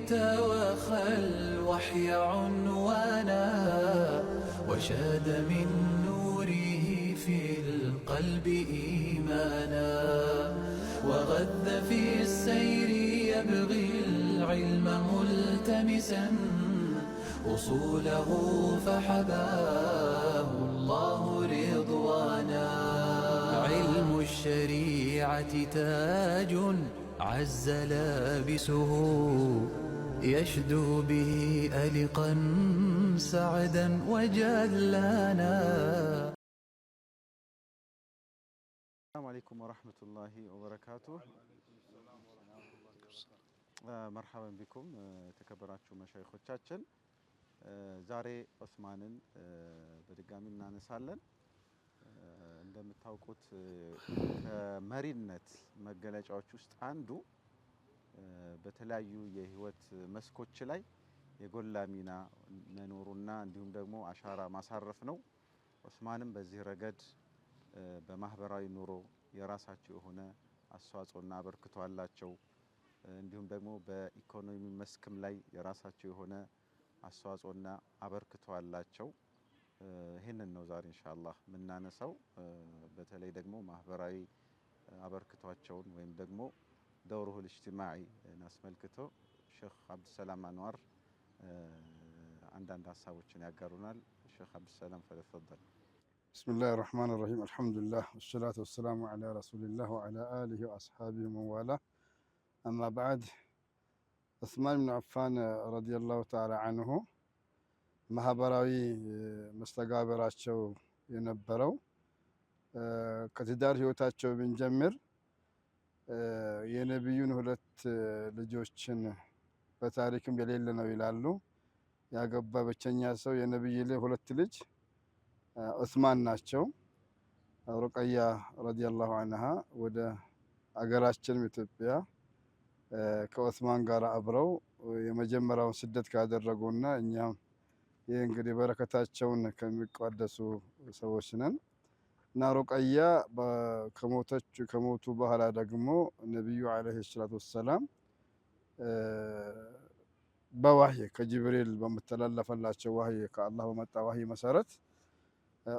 توخى الوحي عنوانا وشاد من نوره في القلب إيمانا وغذ في السير يبغي العلم ملتمسا أصوله فحباه الله رضوانا علم الشريعة تاج عز لابسه يشدو به ألقا سعدا وجلانا. السلام عليكم ورحمة الله وبركاته. مرحبا بكم تكبراتشو مشايخوቻችን ዛሬ ዑስማንን በድጋሚ እናነሳለን። እንደምታውቁት ከመሪነት መገለጫዎች ውስጥ አንዱ በተለያዩ የህይወት መስኮች ላይ የጎላ ሚና መኖሩና እንዲሁም ደግሞ አሻራ ማሳረፍ ነው። ዑስማንም በዚህ ረገድ በማህበራዊ ኑሮ የራሳቸው የሆነ አስተዋጽኦና አበርክቶ አላቸው። እንዲሁም ደግሞ በኢኮኖሚ መስክም ላይ የራሳቸው የሆነ አስተዋጽኦና አበርክቶ አላቸው። ይሄንን ነው ዛሬ ኢንሻአላህ የምናነሳው። በተለይ ደግሞ ማህበራዊ አበርክቷቸውን ወይም ደግሞ دوره الاجتماعي አስመልክቶ ሼክ አብዱሰላም አንዋር አንዳንድ ሀሳቦችን ያጋሩናል። ሼክ አብዱሰላም ፈለፈደል። بسم الله الرحمن الرحيم الحمد لله والصلاة والسلام على رسول الله وعلى آله وأصحابه ومن والاه أما بعد ዑስማን ብን አፋን ረዲየላሁ ተዓላ አንሁ ማህበራዊ መስተጋብራቸው የነበረው ከትዳር ህይወታቸው ብንጀምር የነብዩን ሁለት ልጆችን በታሪክም የሌለ ነው ይላሉ። ያገባ ብቸኛ ሰው የነብዩ ሁለት ልጅ ዑስማን ናቸው። ሩቀያ ረዲየላሁ ዐንሃ ወደ አገራችን ኢትዮጵያ ከዑስማን ጋር አብረው የመጀመሪያውን ስደት ካደረጉና እኛም ይህ እንግዲህ በረከታቸውን ከሚቋደሱ ሰዎች ነን እና ሩቀያ ከሞቱ በኋላ ደግሞ ነብዩ አለይሂ ሰላቱ ወሰላም በዋህይ ከጅብሪል በመተላለፈላቸው ዋህይ ከአላህ በመጣ ዋህይ መሰረት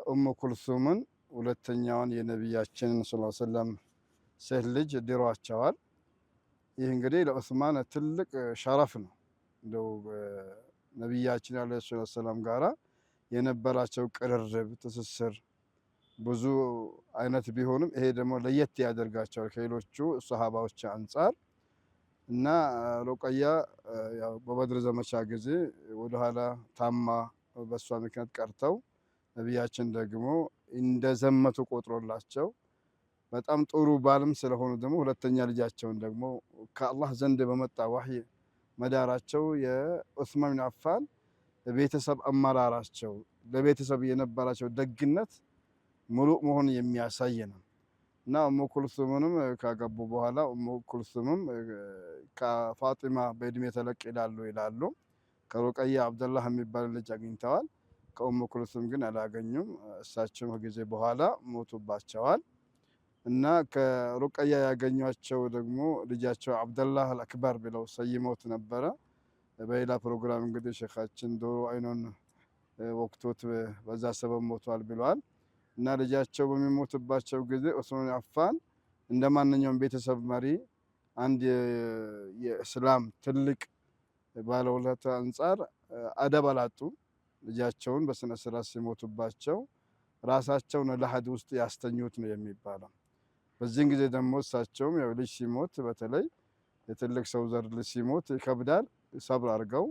ኡሙ ኩልሱምን ሁለተኛውን የነብያችንን ሰለላሁ ዐለይሂ ወሰለም ሴት ልጅ ድሯቸዋል። ይህ እንግዲህ ለዑስማን ትልቅ ሸረፍ ነው። እንደው ነብያችን አለይሂ ሰላም ጋራ የነበራቸው ቅርርብ ትስስር ብዙ አይነት ቢሆንም ይሄ ደግሞ ለየት ያደርጋቸዋል ከሌሎቹ ሱሐባዎች አንፃር እና ሩቀያ ያው በበድር ዘመቻ ጊዜ ወደ ኋላ ታማ በሷ ምክንያት ቀርተው ነብያችን ደግሞ እንደዘመቱ ቆጥሮላቸው በጣም ጥሩ ባልም ስለሆኑ ደግሞ ሁለተኛ ልጃቸውን ደግሞ ከአላህ ዘንድ በመጣ ዋህይ መዳራቸው የዑስማን ብን አፋን ቤተሰብ አመራራቸው ለቤተሰብ የነበራቸው ደግነት ሙሉ መሆን የሚያሳይ ነው እና ኡሙ ኩልሱምንም ካገቡ በኋላ ኡሙ ኩልሱምም ከፋጢማ በእድሜ ተለቅ ይላሉ። ከሩቀያ አብደላህ የሚባል ልጅ አግኝተዋል። ከኡሙ ኩልሱም ግን አላገኙም። እሳቸው ከጊዜ በኋላ ሞቱባቸዋል። እና ከሩቀያ ያገኟቸው ደግሞ ልጃቸው አብደላህ አልአክበር ብለው ሰይመውት ነበረ። በሌላ ፕሮግራም እንግዲህ ሼኻችን ዶሮ አይኑን ወቅቶት በዛ ሰበብ ሞቷል ብለዋል። እና ልጃቸው በሚሞትባቸው ጊዜ ዑስማን አፋን እንደማንኛውም ቤተሰብ መሪ አንድ የእስላም ትልቅ ባለውለታ አንፃር አደብ አላጡ። ልጃቸውን በስነ ስርዓት ሲሞቱባቸው ራሳቸውን ለሐድ ውስጥ ያስተኙት ነው የሚባለው። በዚህን ጊዜ ደግሞ እሳቸውም ያው ልጅ ሲሞት በተለይ የትልቅ ሰው ዘር ልጅ ሲሞት ይከብዳል። ሰብር አድርገው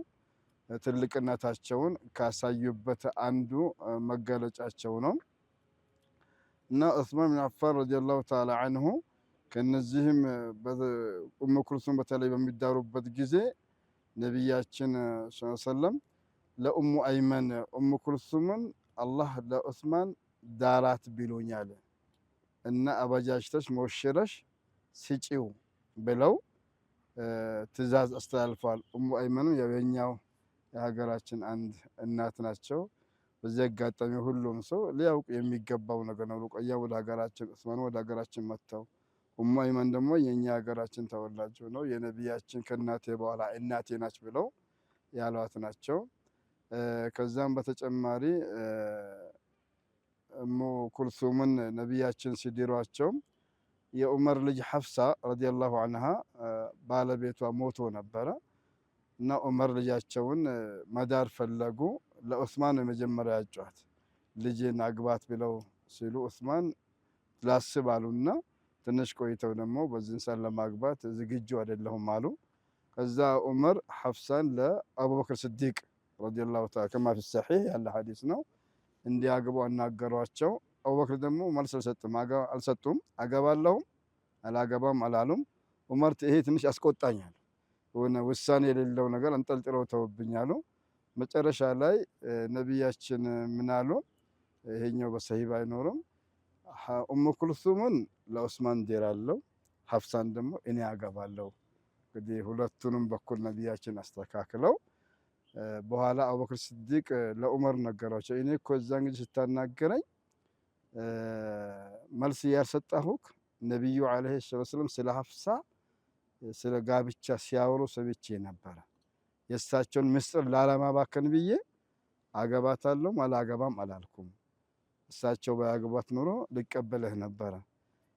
ትልቅነታቸውን ካሳዩበት አንዱ መገለጫቸው ነው እና ዑስማን ብን አፋን ረዲየላሁ ተዓላ አንሁ ከነዚህም ኡሙ ኩልሱም በተለይ በሚዳሩበት ጊዜ ነብያችን ሰለላሁ ዐለይሂ ወሰለም ለኡሙ አይመን ኡሙ ኩልሱምን አላህ ለዑስማን ዳራት ብሎኛል እና አበጃጅተሽ ሞሽረሽ ስጪው ብለው ትእዛዝ አስተላልፈዋል። ኡሙ አይመን የኛው የሀገራችን አንድ እናት ናቸው። በዚህ አጋጣሚ ሁሉም ሰው ሊያውቅ የሚገባው ነገር ነው። ሩቀያ ወደ ሀገራችን ዑስማን ወደ ሀገራችን መጥተው ኡሙ አይመን ደግሞ የኛ ሀገራችን ተወላጅ ነው የነቢያችን ከእናቴ በኋላ እናቴ ናች ብለው ያሏት ናቸው። ከዛም በተጨማሪ እሙ ኩልሱምን ነቢያችን ሲድሯቸው የዑመር ልጅ ሐፍሳ ረዲየላሁ ዐንሃ ባለቤቷ ሞቶ ነበረ እና ዑመር ልጃቸውን መዳር ፈለጉ። ለዑስማን የመጀመሪያ ያጯት ልጅን አግባት ብለው ሲሉ ዑስማን ላስብ አሉና ትንሽ ቆይተው ደግሞ በዚህን ሰዓት ለማግባት ዝግጁ አይደለሁም አሉ። ከዛ ዑመር ሐፍሳን ለአቡበክር ስዲቅ ረዲየላሁ ተዓላ ከማ ፊ ሰሒህ ያለ ሐዲስ ነው እንዲያገቡ አናገሯቸው። አቡበክር ደግሞ መልስ አልሰጡም። አገባለሁም አላገባም አላሉም። ዑመር ይሄ ትንሽ ያስቆጣኛል፣ ሆነ ውሳኔ የሌለው ነገር አንጠልጥለው ተውብኛሉ። መጨረሻ ላይ ነቢያችን ምን አሉ? ይሄኛው በሰሂህ አይኖርም። ኡሙ ኩልሱምን ለዑስማን ዴራለሁ፣ ሐፍሳን ደግሞ እኔ አገባለሁ። እንግዲህ ሁለቱንም በኩል ነቢያችን አስተካክለው በኋላ አቡበክር ስዲቅ ለዑመር ነገሯቸው። እኔ እኮ እዛን ጊዜ ስታናገረኝ መልስ ያልሰጠሁክ ነቢዩ ዓለይሂ ሰላም ስለ ሐፍሳ ስለ ጋብቻ ሲያወሩ ሰምቼ ነበረ። የእሳቸውን ምስጢር ላለማባከን ብዬ አገባታለሁም አላገባም አላልኩም። እሳቸው ባያገቧት ኖሮ ልቀበልህ ነበረ።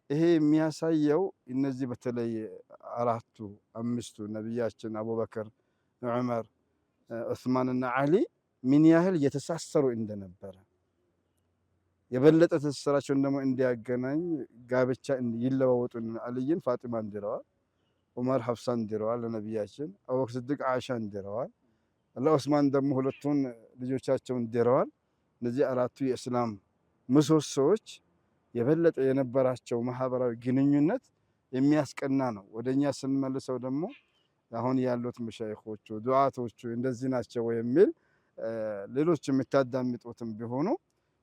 ይሄ የሚያሳየው እነዚህ በተለይ አራቱ አምስቱ ነቢያችን አቡበክር፣ ዑመር፣ ዑስማንና ዓሊ ምን ያህል እየተሳሰሩ እንደነበረ የበለጠ ትስስራቸውን ደግሞ እንዲያገናኝ ጋብቻ ይለዋወጡን አልይን ፋጢማን ድረዋል፣ ዑመር ሐፍሳን ድረዋል ለነቢያችን፣ አቡበክር ስዲቅ ዓኢሻን ድረዋል፣ ለዑስማን ደግሞ ሁለቱን ልጆቻቸውን ድረዋል። እነዚህ አራቱ የእስላም ምሰሶዎች የበለጠ የነበራቸው ማህበራዊ ግንኙነት የሚያስቀና ነው። ወደኛ ስንመልሰው ደግሞ አሁን ያሉት መሻይኾቹ ዱዓቶቹ እንደዚህ ናቸው የሚል ሌሎች የምታዳምጡትም ቢሆኑ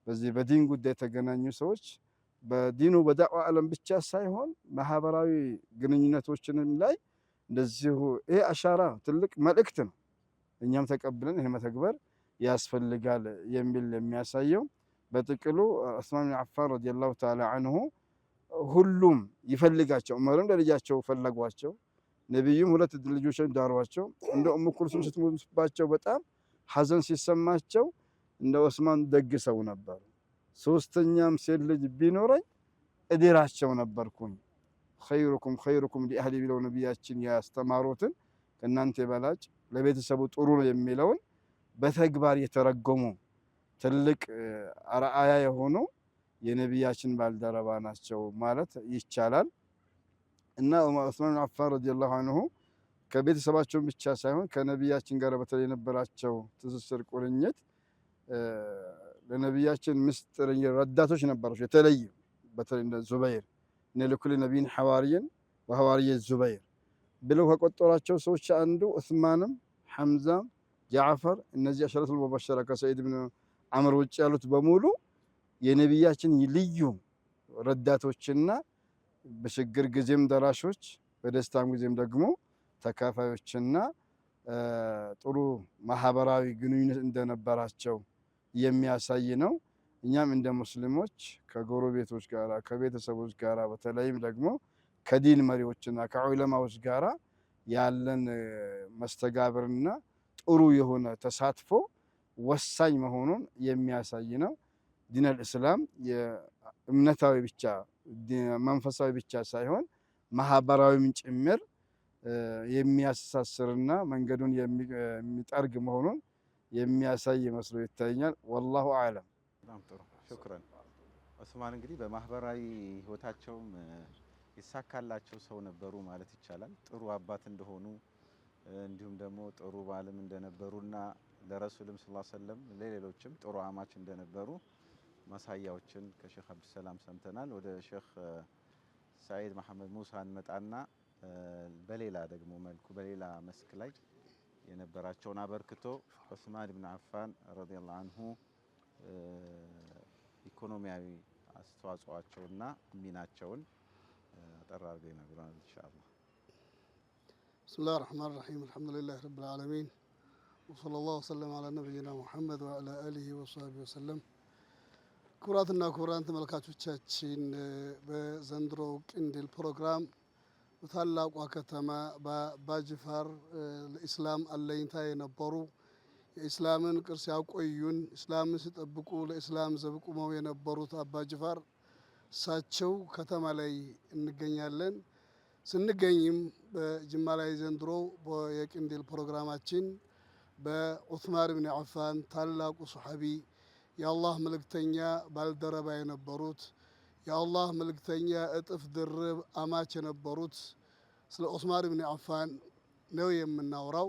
በዚህ በዲን ጉዳይ የተገናኙ ሰዎች በዲኑ በዳዕዋ ዓለም ብቻ ሳይሆን ማህበራዊ ግንኙነቶችንም ላይ እንደዚሁ ይሄ አሻራ ትልቅ መልእክት ነው። እኛም ተቀብለን ይሄ መተግበር ያስፈልጋል የሚል የሚያሳየው በጥቅሉ ዑስማን ብን አፋን ረዲየላሁ ተዓላ አንሁ ሁሉም ይፈልጋቸው። ዑመርም ለልጃቸው ፈለጓቸው፣ ነቢዩም ሁለት ልጆችን ዳሯቸው። እንደ ኡሙ ኩልሱም ስትሞትባቸው በጣም ሐዘን ሲሰማቸው እንደ ዑስማን ደግ ሰው ነበሩ። ሶስተኛም ሴት ልጅ ቢኖረኝ እድራቸው ነበርኩኝ። ኸይሩኩም ኸይሩኩም ሊአህሊ ብለው ነቢያችን ያስተማሩትን ከእናንተ በላጭ ለቤተሰቡ ጥሩ ነው የሚለውን በተግባር የተረጎሙ ትልቅ አርአያ የሆኑ የነቢያችን ባልደረባ ናቸው ማለት ይቻላል። እና ዑስማን ብን አፋን ረዲየላሁ አንሁ ከቤተሰባቸውን ብቻ ሳይሆን ከነቢያችን ጋር በተለይ የነበራቸው ትስስር ቁርኝት ለነቢያችን ምስጢር ረዳቶች ነበራቸው። የተለዩ በተለይ እንደ ዙበይር እነ ለኩል ነቢይን ሐዋርይን ወሐዋርይ ዙበይር ብለው ከቆጠሯቸው ሰዎች አንዱ ዑስማንም ሐምዛም ጃዕፈር እነዚህ አሸረቱል ሙበሸራ ከሰዒድ ብን አምር ውጭ ያሉት በሙሉ የነቢያችን ልዩ ረዳቶችና በችግር ጊዜም ደራሾች በደስታም ጊዜም ደግሞ ተካፋዮችና ጥሩ ማህበራዊ ግንኙነት እንደነበራቸው የሚያሳይ ነው። እኛም እንደ ሙስሊሞች ከጎረቤቶች ጋራ ከቤተሰቦች ጋራ በተለይም ደግሞ ከዲን መሪዎችና ከዑለማዎች ጋራ ያለን መስተጋብርና ጥሩ የሆነ ተሳትፎ ወሳኝ መሆኑን የሚያሳይ ነው። ዲን አልእስላም የእምነታዊ ብቻ መንፈሳዊ ብቻ ሳይሆን ማህበራዊም ጭምር የሚያስተሳስርና መንገዱን የሚጠርግ መሆኑን የሚያሳይ መስሎ ይታየኛል። ወላሁ አዕለም። በጣም ጥሩ ሹክራን። ዑስማን እንግዲህ በማህበራዊ ህይወታቸውም ይሳካላቸው ሰው ነበሩ ማለት ይቻላል። ጥሩ አባት እንደሆኑ እንዲሁም ደግሞ ጥሩ ባልም እንደነበሩና ለረሱልም ሰለላሁ ዐለይሂ ወሰለም ለሌሎችም ጥሩ አማች እንደነበሩ ማሳያዎችን ከሼክ አብዱሰላም ሰምተናል። ወደ ሼክ ሰዒድ መሐመድ ሙሳ እንመጣና በሌላ ደግሞ መልኩ በሌላ መስክ ላይ የነበራቸውን አበርክቶ ዑስማን ብን አፋን ረዲየላሁ አንሁ ኢኮኖሚያዊ አስተዋጽኦአቸውና ሚናቸውን አጠር አድርገው ይነግሩናል ኢንሻአላህ። ብስሚላሂ ረህማኒ ረሂም አልሐምዱሊላሂ ረቢል ዓለሚን ወሰለላሁ ወሰለም ዐላ ነቢይና ሙሐመድ ወዐላ አሊሂ ወሰህቢሂ ወሰለም። ክቡራትና ክቡራን ተመልካቾቻችን በዘንድሮው ቅንድል ፕሮግራም በታላቋ ከተማ በአባጅፋር ለኢስላም አለኝታ የነበሩ የኢስላምን ቅርስ ያቆዩን ኢስላምን ሲጠብቁ ለኢስላም ዘብ ቆመው የነበሩት አባጅፋር እሳቸው ከተማ ላይ እንገኛለን። ስንገኝም በጅማ ላይ ዘንድሮ የቅንድል ፕሮግራማችን በዑስማን ብን አፋን ታላቁ ሱሐቢ የአላህ መልእክተኛ ባልደረባ የነበሩት የአላህ መልእክተኛ እጥፍ ድርብ አማች የነበሩት ስለ ዑስማን ብን አፋን ነው የምናወራው።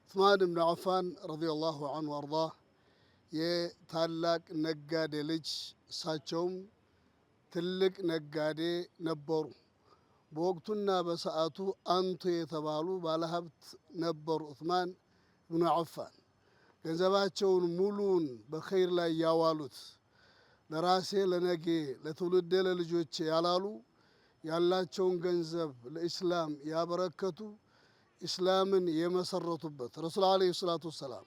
ዑስማን ብን አፋን ረዲየላሁ ዐንሁ ወአርዳህ የታላቅ ነጋዴ ልጅ፣ እሳቸውም ትልቅ ነጋዴ ነበሩ። በወቅቱና በሰዓቱ አንቱ የተባሉ ባለሀብት ነበሩ። ዑስማን ብን አፋን ገንዘባቸውን ሙሉውን በኸይር ላይ ያዋሉት ለራሴ ለነጌ ለትውልዴ ለልጆቼ ያላሉ ያላቸውን ገንዘብ ለኢስላም ያበረከቱ ኢስላምን የመሰረቱበት ረሱል ዓለይሂ ሰላቱ ወሰላም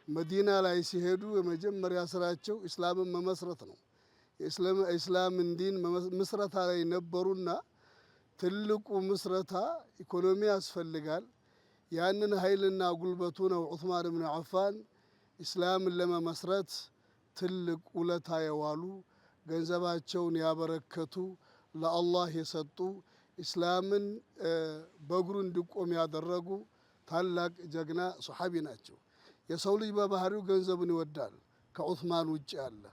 መዲና ላይ ሲሄዱ የመጀመሪያ ስራቸው ኢስላምን መመስረት ነው። የኢስላምን ዲን ምስረታ ላይ ነበሩና ትልቁ ምስረታ ኢኮኖሚ ያስፈልጋል። ያንን ኃይልና ጉልበቱ ነው ዑስማን ብን አፋን ኢስላምን ለመመስረት ትልቅ ውለታ የዋሉ ገንዘባቸውን ያበረከቱ ለአላህ የሰጡ ኢስላምን በእግሩ እንዲቆም ያደረጉ ታላቅ ጀግና ሱሐቢ ናቸው። የሰው ልጅ በባህሪው ገንዘብን ይወዳል ከዑስማን ውጭ ያለ።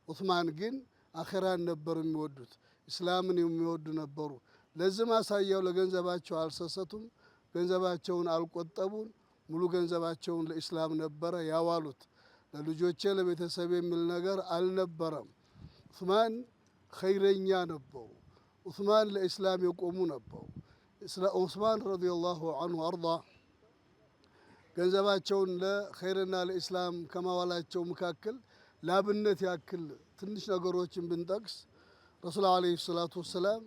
ዑስማን ግን አኺራን ነበር የሚወዱት፣ ኢስላምን የሚወዱ ነበሩ። ለዚህ ማሳያው ለገንዘባቸው አልሰሰቱም፣ ገንዘባቸውን አልቆጠቡም። ሙሉ ገንዘባቸውን ለኢስላም ነበረ ያዋሉት። ለልጆቼ ለቤተሰብ የሚል ነገር አልነበረም። ዑስማን ኸይረኛ ነበሩ። ዑስማን ለኢስላም የቆሙ ነበሩ። ዑስማን ረዲየላሁ ዐንሁ አርዳህ ገንዘባቸውን ለኸይርና ለኢስላም ከማዋላቸው መካከል ላብነት ያክል ትንሽ ነገሮችን ብንጠቅስ ረሱል ዓለይሂ ሰላቱ ወሰላም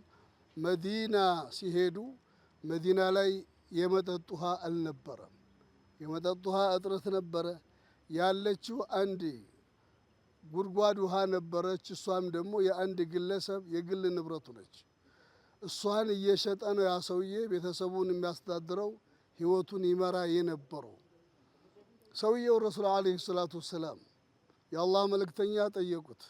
መዲና ሲሄዱ መዲና ላይ የመጠጥ ውሃ አልነበረም። የመጠጥ ውሃ እጥረት ነበረ። ያለችው አንድ ጉድጓድ ውሃ ነበረች። እሷም ደግሞ የአንድ ግለሰብ የግል ንብረቱ ነች። እሷን እየሸጠ ነው ያ ሰውዬ ቤተሰቡን የሚያስተዳድረው ህይወቱን ይመራ የነበረው። ሰውዬው ረሱል ዓለይሂ ሰላቱ ወሰላም የአላህ መልእክተኛ ጠየቁት።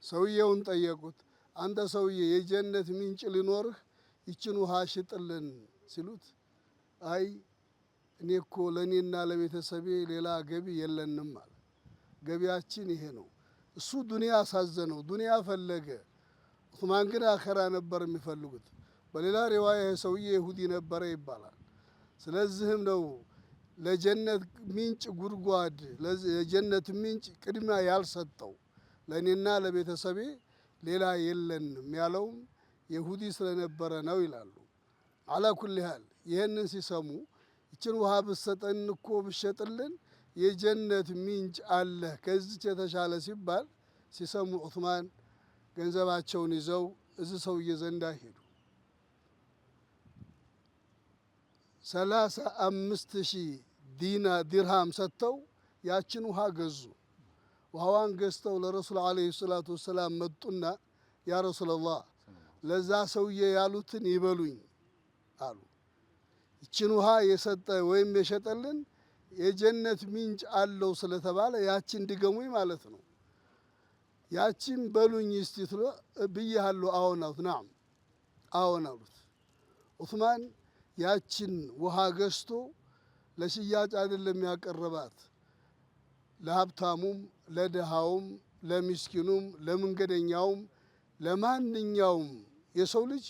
ሰውዬውን ጠየቁት፣ አንተ ሰውዬ የጀነት ምንጭ ሊኖርህ ይችን ውሃ ሽጥልን ሲሉት፣ አይ እኔ እኮ ለእኔና ለቤተሰቤ ሌላ ገቢ የለንም አለ። ገቢያችን ይሄ ነው። እሱ ዱንያ አሳዘነው፣ ዱንያ ፈለገ። ዑስማን ግን አኸራ ነበር የሚፈልጉት። በሌላ ሪዋያ ሰውዬ ይሁዲ ነበረ ይባላል። ስለዚህም ነው ለጀነት ምንጭ ጉድጓድ ለጀነት ምንጭ ቅድሚያ ያልሰጠው። ለእኔና ለቤተሰቤ ሌላ የለንም ያለውም ይሁዲ ስለነበረ ነው ይላሉ። አላ ኩል ሃል ይህንን ሲሰሙ ይችን ውሃ ብሰጠን እኮ ብሸጥልን የጀነት ምንጭ አለ ከዚች የተሻለ ሲባል ሲሰሙ ዑስማን ገንዘባቸውን ይዘው እዚህ ሰውዬ ዘንዳ ሄዱ። 35,000 ዲርሃም ሰጥተው ያችን ውሃ ገዙ። ውሃዋን ገዝተው ለረሱል ዓለይሂ ሰላቱ ወሰላም መጡና ያ ረሱላላህ ለዛ ሰውዬ ያሉትን ይበሉኝ አሉ። ይችን ውሃ የሰጠ ወይም የሸጠልን የጀነት ምንጭ አለው ስለተባለ ያችን ድገሙኝ ማለት ነው። ያችን በሉኝ እስቲ ትሎ ብያለሁ አዎን አሉት። ናም አዎን አሉት። ዑስማን ያችን ውሃ ገዝቶ ለሽያጭ አይደለም ያቀረባት፣ ለሀብታሙም ለድሃውም ለሚስኪኑም ለመንገደኛውም ለማንኛውም የሰው ልጅ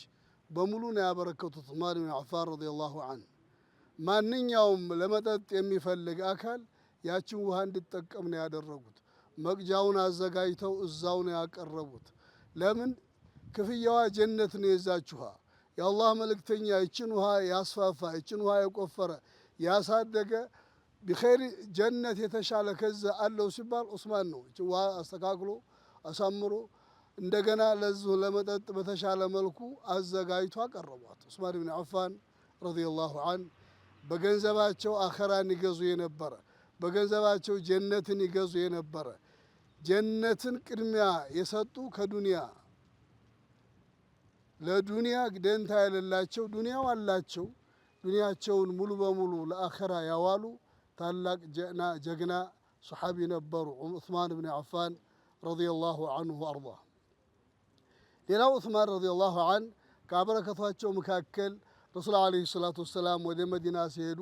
በሙሉ ነው ያበረከቱት። ዑስማን ብን አፋን ረዲየላሁ ዐንሁ ማንኛውም ለመጠጥ የሚፈልግ አካል ያችን ውሃ እንዲጠቀም ነው ያደረጉት። መቅጃውን አዘጋጅተው እዛው ነው ያቀረቡት። ለምን? ክፍያዋ ጀነት ነው የዛች ውሃ። የአላህ መልእክተኛ ይችን ውሃ ያስፋፋ ይችን ውሃ የቆፈረ ያሳደገ ቢኸይር ጀነት የተሻለ ከዛ አለው ሲባል ዑስማን ነው። ይችን ውሃ አስተካክሎ አሳምሮ እንደገና ለዚሁ ለመጠጥ በተሻለ መልኩ አዘጋጅቶ አቀረቧት። ዑስማን ብን አፋን ረዲየላሁ ዐንሁ በገንዘባቸው አኸራን ይገዙ የነበረ፣ በገንዘባቸው ጀነትን ይገዙ የነበረ፣ ጀነትን ቅድሚያ የሰጡ ከዱንያ ለዱንያ ደንታ የሌላቸው ዱንያው አላቸው ዱንያቸውን ሙሉ በሙሉ ለአኺራ ያዋሉ ታላቅ ጀግና ሱሐቢ ነበሩ ዑስማን ብን አፋን ረዲየላሁ ዐንሁ ወአርዳህ። ሌላው ዑስማን ረዲየላሁ ዐንሁ ከበረከቷቸው መካከል ረሱል ዓለይሂ ሰላቱ ወሰላም ወደ መዲና ሲሄዱ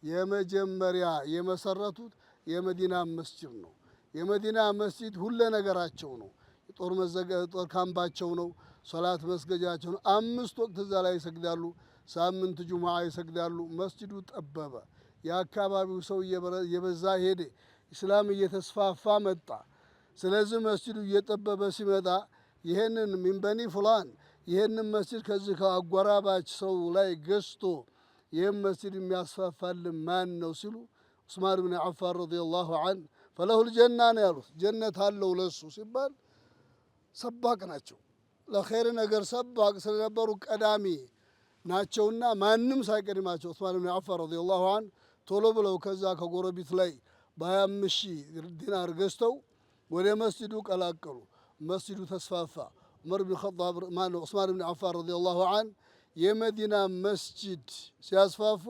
የመጀመሪያ የመሰረቱት የመዲና መስጂድ ነው። የመዲና መስጂድ ሁለ ነገራቸው ነው። ጦር ካምባቸው ነው። ሶላት መስገጃቸው ነው። 5 ወቅት እዛ ላይ ይሰግዳሉ። ሳምንት ጁሙዓ ይሰግዳሉ። መስጂዱ ጠበበ። የአካባቢው ሰው እየበዛ ሄደ። ኢስላም እየተስፋፋ መጣ። ስለዚህ መስጂዱ እየጠበበ ሲመጣ ይሄንን ሚን በኒ ፉላን ይሄንን መስጂድ ከዚህ ከአጎራባች ሰው ላይ ገዝቶ ይህም መስጂድ የሚያስፋፋልን ማን ነው ሲሉ ዑስማን ብን አፋን ረዲየላሁ ዐንሁ ፈለሁል ጀና ነው ያሉት። ጀነት አለው ለሱ ሲባል ሰባቅ ናቸው። ለኸይር ነገር ሰባቅ ስለነበሩ ቀዳሚ ናቸውና ማንም ሳይቀድማቸው ዑስማን ብን አፋን ረዲየላሁ ዐንሁ ቶሎ ብለው ከዛ ከጎረቤት ላይ በ25 ሺህ ዲናር ገዝተው ወደ መስጂዱ ቀላቀሉ። መስጂዱ ተስፋፋ። ዑመር ብን ኸጣብ ማነው ዑስማን ብን አፋን ረዲየላሁ ዐንሁ የመዲና መስጂድ ሲያስፋፉ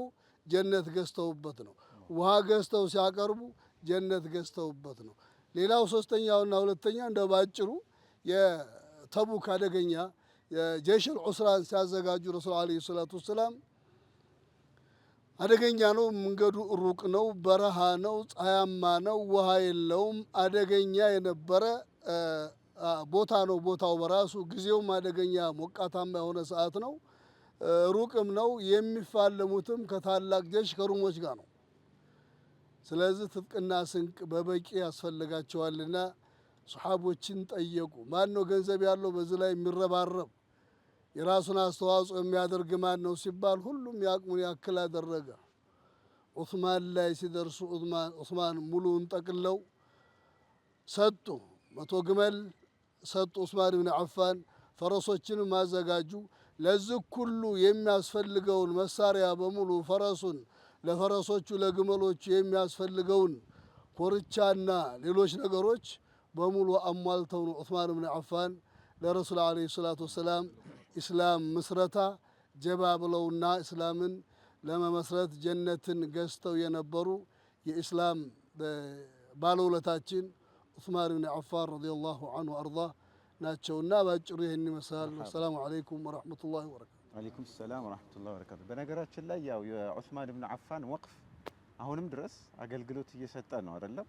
ጀነት ገዝተውበት ነው። ውሃ ገዝተው ሲያቀርቡ ጀነት ገዝተውበት ነው። ሌላው ሶስተኛውና ሁለተኛ እንደ ባጭሩ የተቡክ አደገኛ የጀይሽል ዑስራን ሲያዘጋጁ ረሱል ዓለይሂ ሰላቱ ወሰላም አደገኛ ነው፣ መንገዱ ሩቅ ነው፣ በረሃ ነው፣ ፀሐያማ ነው፣ ውሃ የለውም፣ አደገኛ የነበረ ቦታ ነው። ቦታው በራሱ ጊዜውም አደገኛ ሞቃታማ የሆነ ሰዓት ነው፣ ሩቅም ነው። የሚፋለሙትም ከታላቅ ጀሽ ከሩሞች ጋር ነው። ስለዚህ ትጥቅና ስንቅ በበቂ ያስፈልጋቸዋልና ሱሐቦችን ጠየቁ። ማን ነው ገንዘብ ያለው በዚህ ላይ የሚረባረብ የራሱን አስተዋጽኦ የሚያደርግ ማን ነው ሲባል ሁሉም ያቅሙን ያክል አደረገ። ዑስማን ላይ ሲደርሱ ዑስማን ሙሉውን ጠቅለው ሰጡ። 100 ግመል ሰጡ። ዑስማን ብን አፋን ፈረሶችንም አዘጋጁ። ለዚህ ሁሉ የሚያስፈልገውን መሳሪያ በሙሉ ፈረሱን ለፈረሶቹ ለግመሎቹ የሚያስፈልገውን ኮርቻና ሌሎች ነገሮች በሙሉ አሟልተው ነው ዑስማን ብን አፋን ለረሱል ዓለይሂ ሰላቱ ወሰላም ኢስላም ምስረታ ጀባ ብለውና እስላምን ለመመስረት ጀነትን ገዝተው የነበሩ የኢስላም ባለውለታችን ዑስማን ብን አፋን ረዲየላሁ ዐንሁ አርዳህ ናቸውና ባጭሩ ይህን ይመስላል። ሰላሙ አለይኩም ወረሕመቱላሂ ወበረካቱ። ወአለይኩም ሰላም ወራህመቱላሂ ወበረካቱ። በነገራችን ላይ ያው የዑስማን ብን አፋን ወቅፍ አሁንም ድረስ አገልግሎት እየሰጠ ነው አይደለም።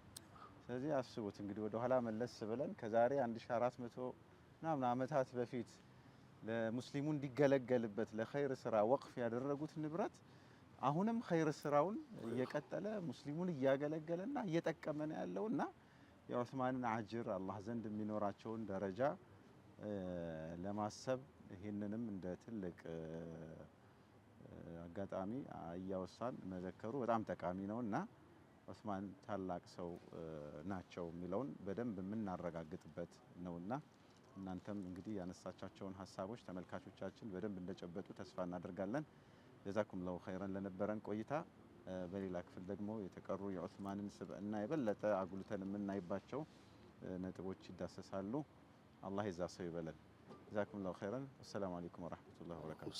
ስለዚህ አስቡት እንግዲህ ወደ ኋላ መለስ ብለን ከዛሬ 1400 ምናምን ዓመታት በፊት ለሙስሊሙ እንዲገለገልበት ለኸይር ስራ ወቅፍ ያደረጉት ንብረት አሁንም ኸይር ስራውን እየቀጠለ ሙስሊሙን እያገለገለና እየጠቀመ ነው ያለውና የዑስማንን አጅር አላህ ዘንድ የሚኖራቸውን ደረጃ ለማሰብ ይህንንም እንደ ትልቅ አጋጣሚ እያወሳን መዘከሩ በጣም ጠቃሚ ነውና ዑስማን ታላቅ ሰው ናቸው የሚለውን በደንብ የምናረጋግጥበት ነውና እናንተም እንግዲህ ያነሳቻቸውን ሀሳቦች ተመልካቾቻችን በደንብ እንደጨበጡ ተስፋ እናደርጋለን። ጀዛኩም ላሁ ኸይረን ለነበረን ቆይታ። በሌላ ክፍል ደግሞ የተቀሩ የዑስማንን ስብዕና የበለጠ አጉልተን የምናይባቸው ነጥቦች ይዳሰሳሉ። አላህ የዛ ሰው ይበለን። ጀዛኩም ላሁ ኸይረን። አሰላሙ አለይኩም ወራህመቱላሂ ወበረካቱ።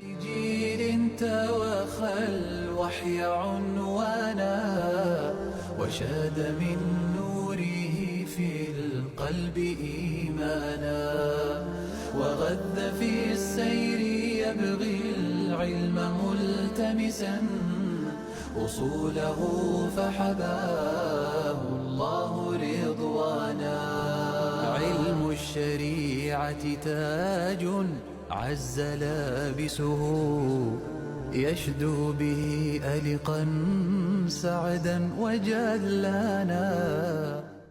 لجيل توخى الوحي عنوانا وشاد من نوره في القلب إيمانا وغذ في السير يبغي العلم ملتمسا أصوله فحباه الله رضوانا علم الشريعة تاج عز لابسه يشدو به ألقا سعدا وجلانا